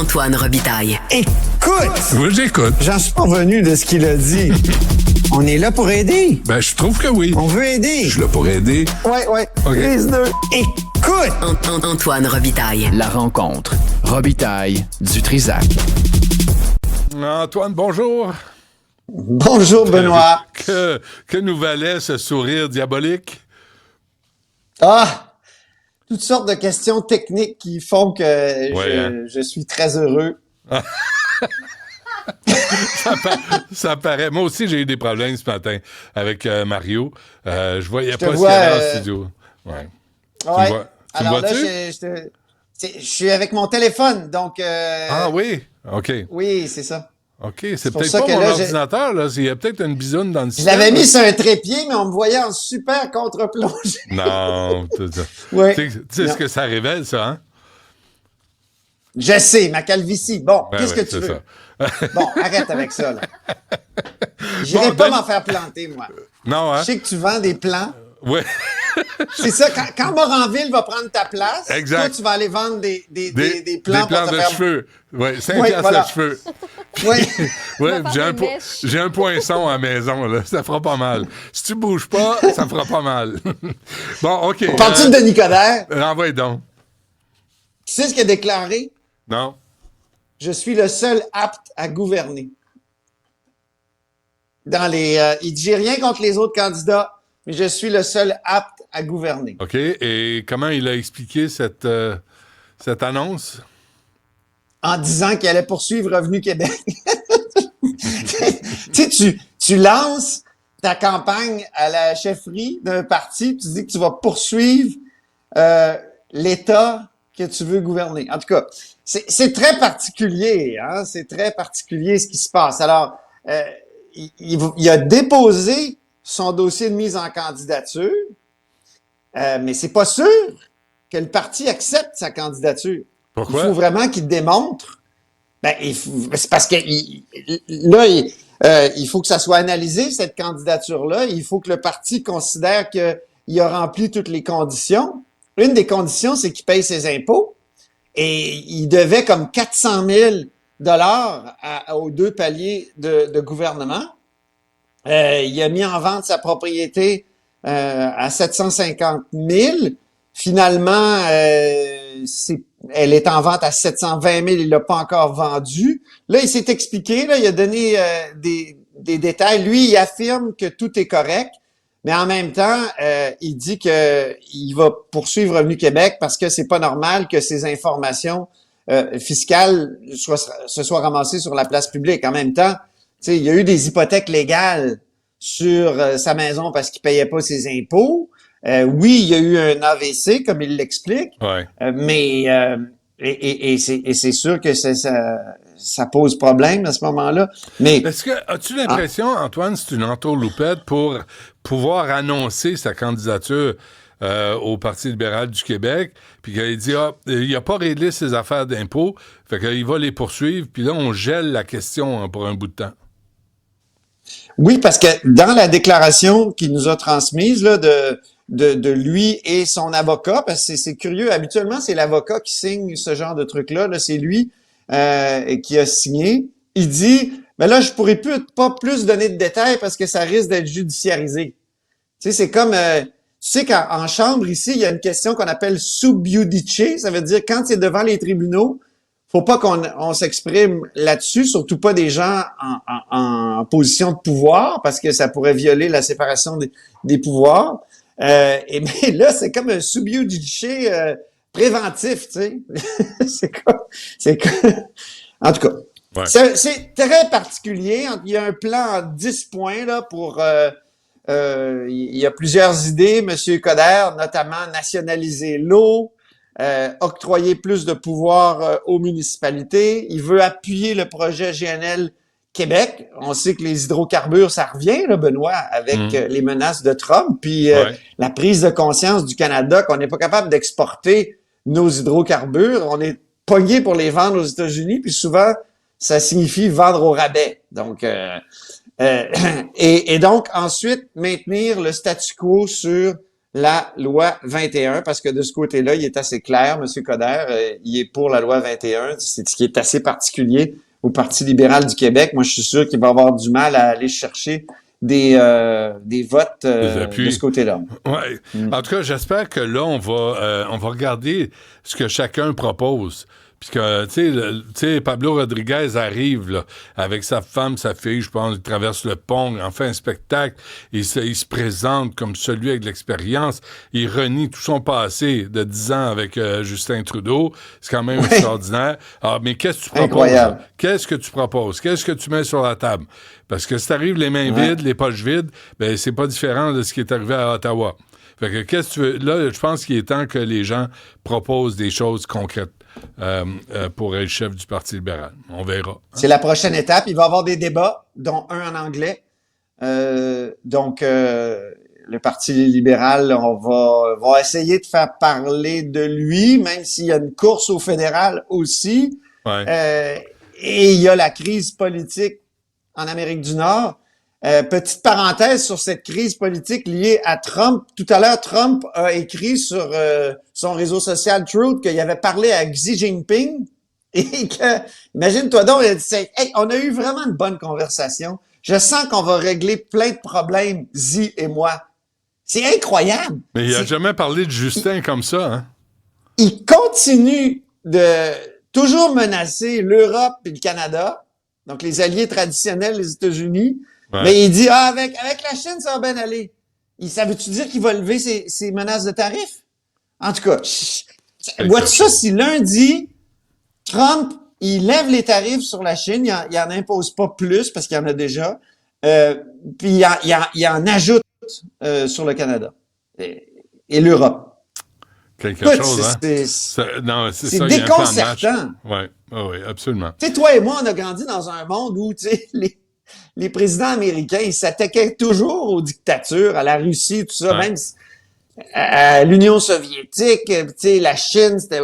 Antoine Robitaille. Écoute! Oui, j'écoute. J'en suis pas revenu de ce qu'il a dit. On est là pour aider. Ben, je trouve que oui. On veut aider. Je suis là pour aider. Ouais. OK. Prise deux. Écoute! Antoine Robitaille. La rencontre. Robitaille du Trisac. Antoine, bonjour. Bonjour, Benoît. Que nous valait ce sourire diabolique? Ah! Toutes sortes de questions techniques qui font que je suis très heureux. Ça paraît. Moi aussi, j'ai eu des problèmes ce matin avec Mario. Je voyais pas vois, s'il y avait en studio. Ouais. Ouais. Tu me Alors là, vois-tu? je suis avec mon téléphone, donc... Ah oui? OK. Oui, c'est ça. OK. C'est pour peut-être ça pas que mon là, ordinateur, là. Il y a peut-être une bisoune dans le Je système. l'avais mis sur un trépied, mais on me voyait en super contre-plongée. Non. Ouais. Tu sais ce que ça révèle, ça, hein? Je sais, ma calvitie. Bon, qu'est-ce que tu c'est veux? ça. Bon, arrête avec ça, là. J'irai pas m'en faire planter, moi. Non, hein? Je sais que tu vends des plants. Oui. C'est ça, quand Moranville va prendre ta place, Exact. toi, tu vas aller vendre des plants. Des plants pour te de faire... cheveux. Oui, 5 Oui, piastres voilà. de cheveux. Oui. Oui, Va faire des mèches. j'ai un poinçon à la maison, là. Ça fera pas mal. Si tu bouges pas, ça fera pas mal. Bon, OK. Parti de Denis Coderre. Renvoie donc. Tu sais ce qu'il a déclaré? Non? Je suis le seul apte à gouverner. Il dit, j'ai rien contre les autres candidats, mais je suis le seul apte à gouverner. OK. Et comment il a expliqué cette annonce? En disant qu'il allait poursuivre Revenu Québec. Tu sais, tu lances ta campagne à la chefferie d'un parti, puis tu dis que tu vas poursuivre l'État que tu veux gouverner. En tout cas, c'est très particulier, hein? C'est très particulier ce qui se passe. Alors, il a déposé son dossier de mise en candidature, mais c'est pas sûr que le parti accepte sa candidature. Pourquoi? Il faut vraiment qu'il démontre. C'est parce que il faut que ça soit analysé, cette candidature-là. Il faut que le parti considère qu'il a rempli toutes les conditions. Une des conditions, c'est qu'il paye ses impôts. Et il devait comme 400 000 $ aux deux paliers de gouvernement. Il a mis en vente sa propriété à 750 000. Finalement, elle est en vente à 720 000. Il l'a pas encore vendue. Là, il s'est expliqué. Là, il a donné des détails. Lui, il affirme que tout est correct. Mais en même temps, il dit que il va poursuivre Revenu Québec parce que c'est pas normal que ces informations fiscales se soient ramassées sur la place publique. En même temps, tu sais, il y a eu des hypothèques légales sur sa maison parce qu'il payait pas ses impôts. Oui, il y a eu un AVC, comme il l'explique. Ouais. Mais c'est sûr que ça pose problème à ce moment-là. Mais As-tu l'impression, Antoine, c'est une entourloupette pour pouvoir annoncer sa candidature au Parti libéral du Québec, puis qu'il dit, il n'a pas réglé ses affaires d'impôts, fait qu'il va les poursuivre, puis là, on gèle la question pour un bout de temps. Oui, parce que dans la déclaration qu'il nous a transmise là, de lui et son avocat, parce que c'est curieux, habituellement, c'est l'avocat qui signe ce genre de truc-là, là, c'est lui qui a signé. Il dit, mais là, je pourrais pas plus donner de détails parce que ça risque d'être judiciarisé. Tu sais, c'est comme, tu sais qu'en chambre, ici, il y a une question qu'on appelle sub judice, ça veut dire quand c'est devant les tribunaux, faut pas qu'on s'exprime là-dessus, surtout pas des gens en position de pouvoir, parce que ça pourrait violer la séparation des pouvoirs. Mais là, c'est comme un sub judice préventif, tu sais. c'est comme, en tout cas, Ouais. c'est très particulier. Il y a un plan en 10 points là pour. Il y a plusieurs idées, Monsieur Coderre, notamment nationaliser l'eau. Octroyer plus de pouvoir aux municipalités. Il veut appuyer le projet GNL Québec. On sait que les hydrocarbures, ça revient, là, Benoît, avec les menaces de Trump. Puis la prise de conscience du Canada qu'on n'est pas capable d'exporter nos hydrocarbures. On est pogné pour les vendre aux États-Unis. Puis souvent, ça signifie vendre au rabais. Donc, et donc, ensuite, maintenir le statu quo sur la loi 21, parce que de ce côté-là, il est assez clair, M. Coderre, il est pour la loi 21, c'est ce qui est assez particulier au Parti libéral du Québec. Moi, je suis sûr qu'il va avoir du mal à aller chercher des votes de ce côté-là. Ouais. En tout cas, j'espère que là, on va regarder ce que chacun propose. Puis que, tu sais, Pablo Rodriguez arrive là, avec sa femme, sa fille, je pense, il traverse le pont, il en fait un spectacle, il se présente comme celui avec l'expérience, il renie tout son passé de 10 ans avec Justin Trudeau, c'est quand même extraordinaire. Alors, mais qu'est-ce que tu proposes? Incroyable. Qu'est-ce que tu proposes? Qu'est-ce que tu mets sur la table? Parce que si t'arrives les mains vides, les poches vides, ben c'est pas différent de ce qui est arrivé à Ottawa. Fait que qu'est-ce que tu veux? Là, je pense qu'il est temps que les gens proposent des choses concrètes pour être chef du Parti libéral. On verra. Hein? C'est la prochaine étape. Il va y avoir des débats, dont un en anglais. Donc, le Parti libéral, va essayer de faire parler de lui, même s'il y a une course au fédéral aussi. Ouais. Et il y a la crise politique en Amérique du Nord. Petite parenthèse sur cette crise politique liée à Trump. Tout à l'heure, Trump a écrit sur son réseau social Truth qu'il avait parlé à Xi Jinping et que, imagine-toi donc, il a dit, hey, on a eu vraiment une bonne conversation. Je sens qu'on va régler plein de problèmes, Xi et moi. C'est incroyable. Mais il a jamais parlé de Justin comme ça, hein? Il continue de toujours menacer l'Europe et le Canada, donc les alliés traditionnels des États-Unis. Ouais. Mais il dit, avec la Chine, ça va bien aller. Ça veut-tu dire qu'il va lever ses menaces de tarifs? En tout cas, vois-tu ça si lundi, Trump, il lève les tarifs sur la Chine, il en impose pas plus parce qu'il y en a déjà, puis il en ajoute sur le Canada et l'Europe. Quelque écoute, chose, hein? C'est ça, déconcertant. Oui, absolument. Tu sais, toi et moi, on a grandi dans un monde où, tu sais, les présidents américains, ils s'attaquaient toujours aux dictatures, à la Russie, tout ça, même à l'Union soviétique, tu sais, la Chine, c'était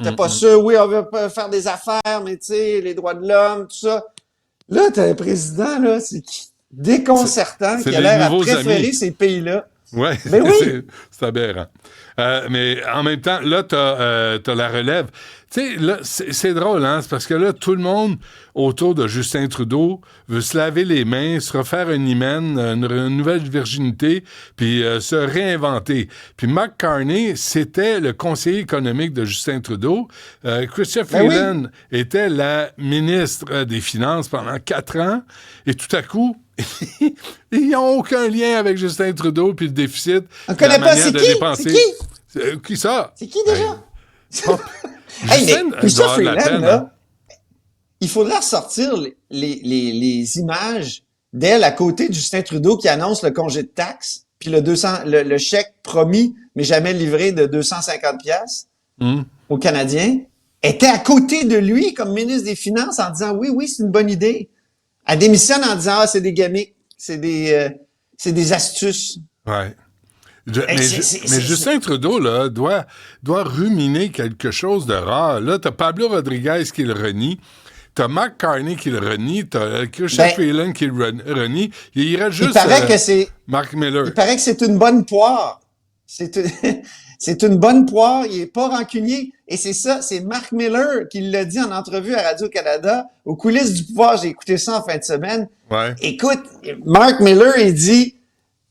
t'es pas sûr, oui, on veut pas faire des affaires, mais tu sais, les droits de l'homme, tout ça. Là, t'as un président, là, c'est déconcertant, qui a l'air à préférer ces pays-là. Ouais, ben oui, c'est aberrant. Mais en même temps, là, t'as la relève. Tu sais, là, c'est drôle, hein? C'est parce que là, tout le monde autour de Justin Trudeau veut se laver les mains, se refaire un hymen, une nouvelle virginité, puis se réinventer. Puis Mark Carney, c'était le conseiller économique de Justin Trudeau. Chrystia Freeland était la ministre des Finances pendant 4 ans. Et tout à coup, ils n'ont aucun lien avec Justin Trudeau puis le déficit. On connaît pas, c'est qui? Dépenser. C'est qui ça? C'est qui déjà? Hey, mais Chrystia Freeland, là, il faudra ressortir les images d'elle à côté de Justin Trudeau qui annonce le congé de taxes, puis le chèque promis, mais jamais livré de 250 piastres aux Canadiens, était à côté de lui comme ministre des Finances en disant oui, c'est une bonne idée. Elle démissionne en disant c'est des gimmicks, c'est des astuces. Ouais. Mais Justin Trudeau là doit ruminer quelque chose de rare. Là, t'as Pablo Rodriguez qui le renie, t'as Mark Carney qui le renie, t'as Chrystia Freeland qui le renie. Il irait juste. Il paraît que c'est Mark Miller. Il paraît que c'est une bonne poire. C'est une bonne poire. Il est pas rancunier. Et c'est ça, c'est Mark Miller qui l'a dit en entrevue à Radio-Canada aux coulisses du pouvoir. J'ai écouté ça en fin de semaine. Ouais. Écoute, Mark Miller, il dit.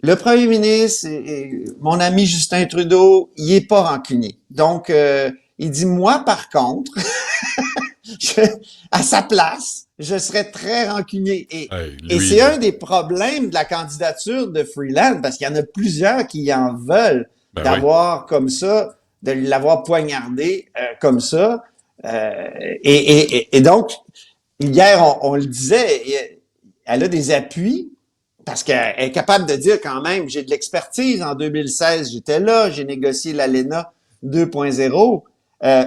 Le premier ministre, mon ami Justin Trudeau, il est pas rancunier. Donc, il dit, moi, par contre, à sa place, je serais très rancunier. Et c'est un des problèmes de la candidature de Freeland, parce qu'il y en a plusieurs qui en veulent d'avoir comme ça, de l'avoir poignardé comme ça. Et donc, hier, on le disait, elle a des appuis, parce qu'elle est capable de dire quand même, j'ai de l'expertise. En 2016, j'étais là, j'ai négocié l'ALENA 2.0.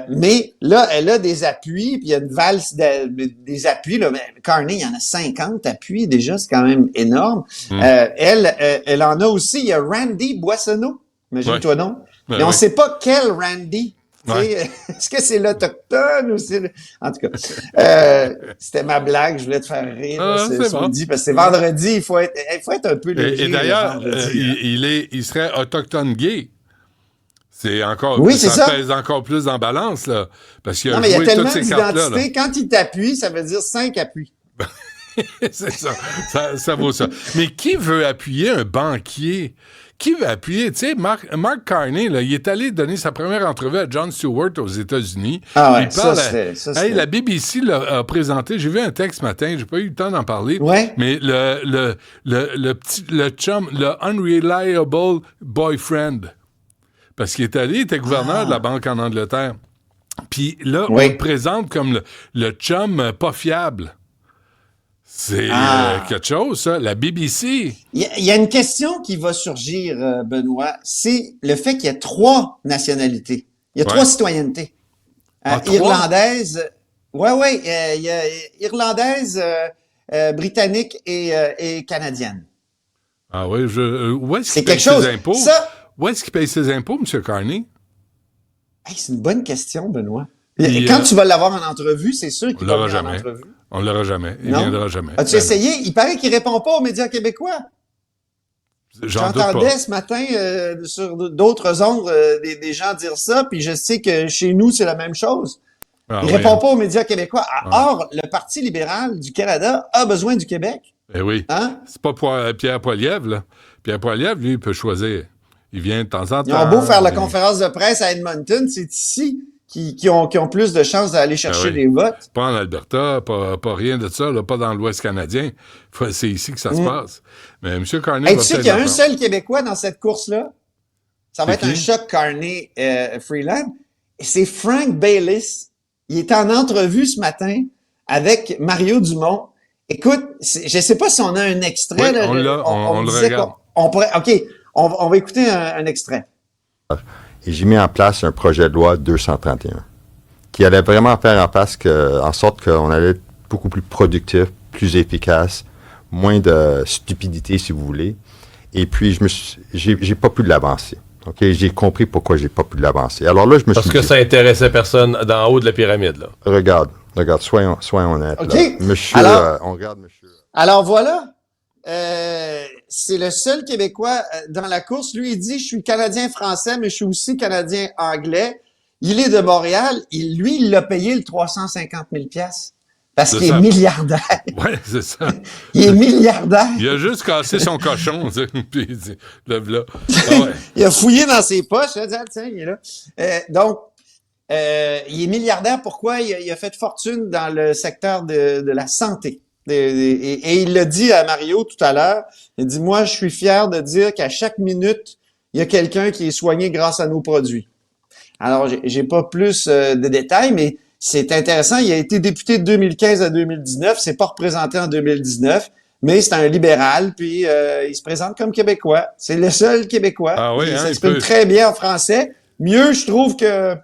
Mais là, elle a des appuis, puis il y a une valse des appuis. Là, Carney, il y en a 50 appuis déjà, c'est quand même énorme. Elle en a aussi. Il y a Randy Boissonneau, imagine-toi donc. Mais on ne sait pas quel Randy. Ouais. Est-ce que c'est l'Autochtone ou c'est... En tout cas, c'était ma blague, je voulais te faire rire C'est ce bon. midi, parce que c'est vendredi, il faut être un peu léger. Et d'ailleurs, vendredi, hein. il serait autochtone gay. C'est encore, Oui, c'est ça. pèse encore plus en balance, là. Parce qu'il a Non, mais il y a joué tellement toutes ces cartes-là. d'identités. Quand il t'appuie, ça veut dire 5 appuis. C'est ça. Ça vaut ça. Mais qui veut appuyer un banquier? Qui veut appuyer? Tu sais, Mark Carney, là, il est allé donner sa première entrevue à Jon Stewart aux États-Unis. Ah ouais, il parle c'était... la BBC l'a présenté. J'ai vu un texte ce matin, j'ai pas eu le temps d'en parler. Ouais. Mais le chum, le unreliable boyfriend. Parce qu'il était gouverneur de la banque en Angleterre. Puis là, on le présente comme le chum pas fiable. C'est quelque chose, ça. La BBC. Il y a une question qui va surgir, Benoît. C'est le fait qu'il y a 3 nationalités. Il y a 3 citoyennetés. 3? Irlandaise. Il y a irlandaise, britannique et canadienne. Ah oui, où est-ce qu'il C'est paye quelque chose. ses impôts? Ça, Où est-ce qu'il paye ses impôts, M. Carney? c'est une bonne question, Benoît. Puis, quand tu vas l'avoir en entrevue, c'est sûr qu'il va l'aura venir en jamais. entrevue. On l'aura jamais. Il Non? viendra jamais. As-tu essayé? Il paraît qu'il répond pas aux médias québécois. J'en doute J'entendais pas. ce matin sur d'autres ondes des gens dire ça, puis je sais que chez nous, c'est la même chose. Ah, Il oui, répond hein. pas aux médias québécois. Or, le Parti libéral du Canada a besoin du Québec. Eh oui. Hein? C'est pas pour Pierre Poilievre, là. Pierre Poilievre, lui, il peut choisir. Il vient de temps en temps. Ils ont beau faire la conférence de presse à Edmonton, c'est ici qui ont plus de chances d'aller chercher des votes. Pas en Alberta, pas rien de ça, là, pas dans l'Ouest canadien. C'est ici que ça se passe. Mais M. Carney Hey, va tu sais peut-être qu'il y a un l'apprendre. seul Québécois dans cette course-là? Ça va C'est être un qui? choc Carney-Freeland. C'est Frank Baylis. Il est en entrevue ce matin avec Mario Dumont. Écoute, je sais pas si on a un extrait. Oui, là, on le disait regarde. on pourrait, OK, on va écouter un extrait. Et j'ai mis en place un projet de loi 231 qui allait vraiment faire en sorte qu'on allait être beaucoup plus productif, plus efficace, moins de stupidité, si vous voulez. Et puis, j'ai pas pu l'avancer. OK? J'ai compris pourquoi j'ai pas pu l'avancer. Alors là, je me suis Parce que ça intéressait personne d'en haut de la pyramide, là. Regarde, soyons honnêtes. OK. Là. Monsieur, Alors- on regarde monsieur. Alors voilà, c'est le seul Québécois dans la course. Lui, il dit, je suis Canadien-Français, mais je suis aussi Canadien-Anglais. Il est de Montréal. Il l'a payé le 350 000 $. Parce C'est qu'il est ça. milliardaire. Ouais, c'est ça. Il est milliardaire. Il a juste cassé son cochon, tu sais, puis il dit, le voilà. Ah ouais. Il a fouillé dans ses poches. Il a dit, ah, tiens, il est là. Donc, il est milliardaire. Pourquoi? Il a fait fortune dans le secteur de la santé. Et il l'a dit à Mario tout à l'heure. Il dit, moi, je suis fier de dire qu'à chaque minute, il y a quelqu'un qui est soigné grâce à nos produits. Alors, j'ai pas plus de détails, mais c'est intéressant. Il a été député de 2015 à 2019. C'est pas représenté en 2019, mais c'est un libéral. Puis il se présente comme Québécois. C'est le seul Québécois. Ah oui, Il hein, s'exprime il peut- très bien en français. Mieux, je trouve que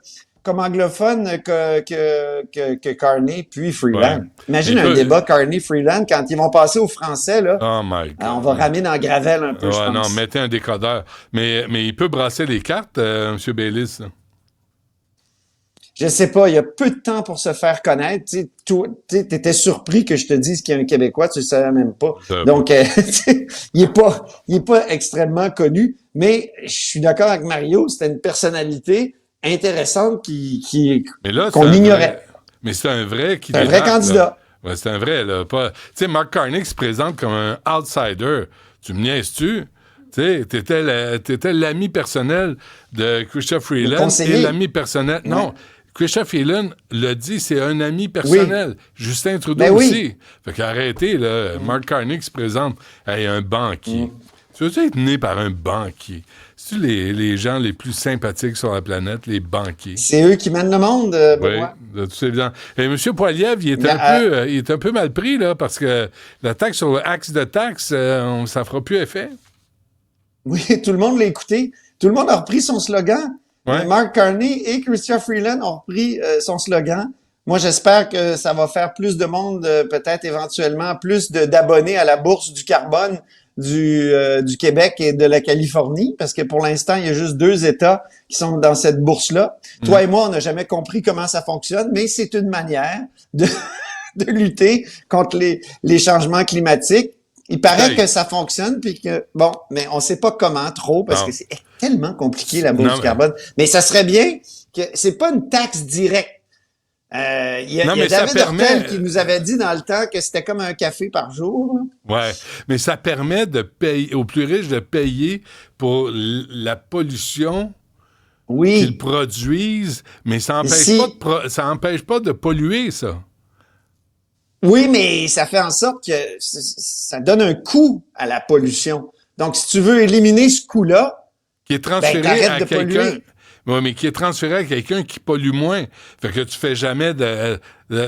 comme anglophone que Carney puis Freeland. Ouais. Imagine Il un peut- débat Carney-Freeland quand ils vont passer au français là. Oh my God. On va ramer dans le gravel un peu, je Ouais, pense. non, mettez un décodeur. Mais il peut brasser les cartes, M. Baylis. Là. Je sais pas, il y a peu de temps pour se faire connaître. Tu étais surpris que je te dise qu'il y a un Québécois, tu le savais même pas. Je savais Donc, il est pas extrêmement connu, mais je suis d'accord avec Mario, c'était une personnalité intéressante Mais là, qu'on c'est un ignorait. vrai- Mais c'est un vrai qui C'est un vrai débarque, là. candidat. Ouais, c'est un vrai, là. Tu sais, Mark Carney qui se présente comme un outsider. Tu me niaises-tu? Tu sais, t'étais l'ami personnel de Chrystia Freeland conseiller. et l'ami personnel... Non, Chrystia Freeland l'a dit, c'est un ami personnel. Justin Trudeau Ben oui. aussi. Fait qu'arrêtez, là. Mark Carney qui se présente à un banquier. Tu veux être né par un banquier? C'est-tu les gens les plus sympathiques sur la planète, les banquiers? C'est eux qui mènent le monde, Oui, Benoît. de tout évident. Et M. Poilievre, il est un peu mal pris, là, parce que la taxe sur le axe de taxe, ça fera plus effet. Oui, tout le monde l'a écouté. Tout le monde a repris son slogan. Ouais. Mark Carney et Chrystia Freeland ont repris son slogan. Moi, j'espère que ça va faire plus de monde, peut-être éventuellement, plus d'abonnés à la bourse du carbone du Québec et de la Californie, parce que pour l'instant, il y a juste 2 États qui sont dans cette bourse-là. Toi et moi, on n'a jamais compris comment ça fonctionne, mais c'est une manière de, de lutter contre les changements climatiques. Il paraît que ça fonctionne, puis que, bon, mais on sait pas comment trop, parce que c'est tellement compliqué, la bourse du carbone. Mais ça serait bien que c'est pas une taxe directe. Il y a David Hurtel qui nous avait dit dans le temps que c'était comme un café par jour. Ouais, mais ça permet de payer aux plus riches de payer pour la pollution qu'ils produisent, mais ça empêche pas de polluer, ça. Oui, mais ça fait en sorte que ça donne un coût à la pollution. Donc, si tu veux éliminer ce coût-là, qui est transféré à quelqu'un. Polluer. Oui, mais qui est transféré à quelqu'un qui pollue moins. Fait que tu fais jamais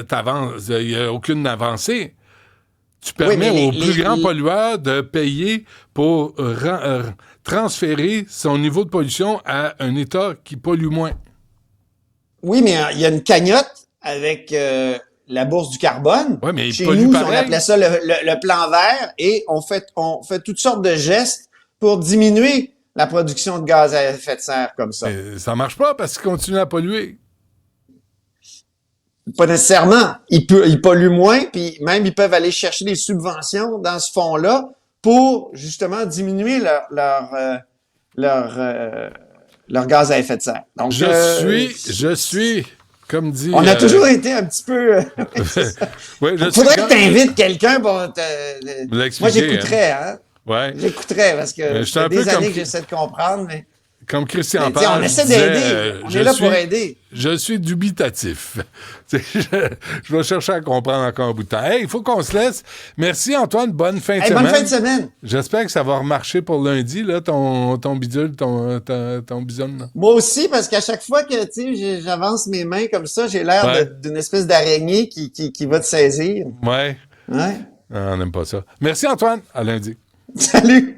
t'avances. Il n'y a aucune avancée. Tu permets aux plus grands pollueurs de payer pour transférer son niveau de pollution à un État qui pollue moins. Oui, mais il y a une cagnotte avec la bourse du carbone. Oui, mais chez pollue nous, pareil. on appelait ça le plan vert, et on fait toutes sortes de gestes pour diminuer la production de gaz à effet de serre comme ça. Mais ça marche pas parce qu'ils continuent à polluer. Pas nécessairement. Ils polluent moins, puis même ils peuvent aller chercher des subventions dans ce fonds-là pour justement diminuer leur gaz à effet de serre. Donc, je suis, comme dit... On a toujours été un petit peu... ouais, faudrait que tu invites quelqu'un pour l'expliquer. Moi, j'écouterais, hein? Ouais. J'écouterais, parce que c'est des années que j'essaie de comprendre, mais... Comme Christian mais, Page on essaie disait, d'aider. On est là pour aider. Je suis dubitatif. Je vais chercher à comprendre encore un bout de temps. Hey, il faut qu'on se laisse. Merci, Antoine. Bonne fin de semaine. Bonne fin de semaine. J'espère que ça va remarcher pour lundi, là, ton bidule, ton bisonne. Là. Moi aussi, parce qu'à chaque fois que j'avance mes mains comme ça, j'ai l'air d'une espèce d'araignée qui va te saisir. Ouais. Ouais. Ah, on n'aime pas ça. Merci, Antoine. À lundi. Salut.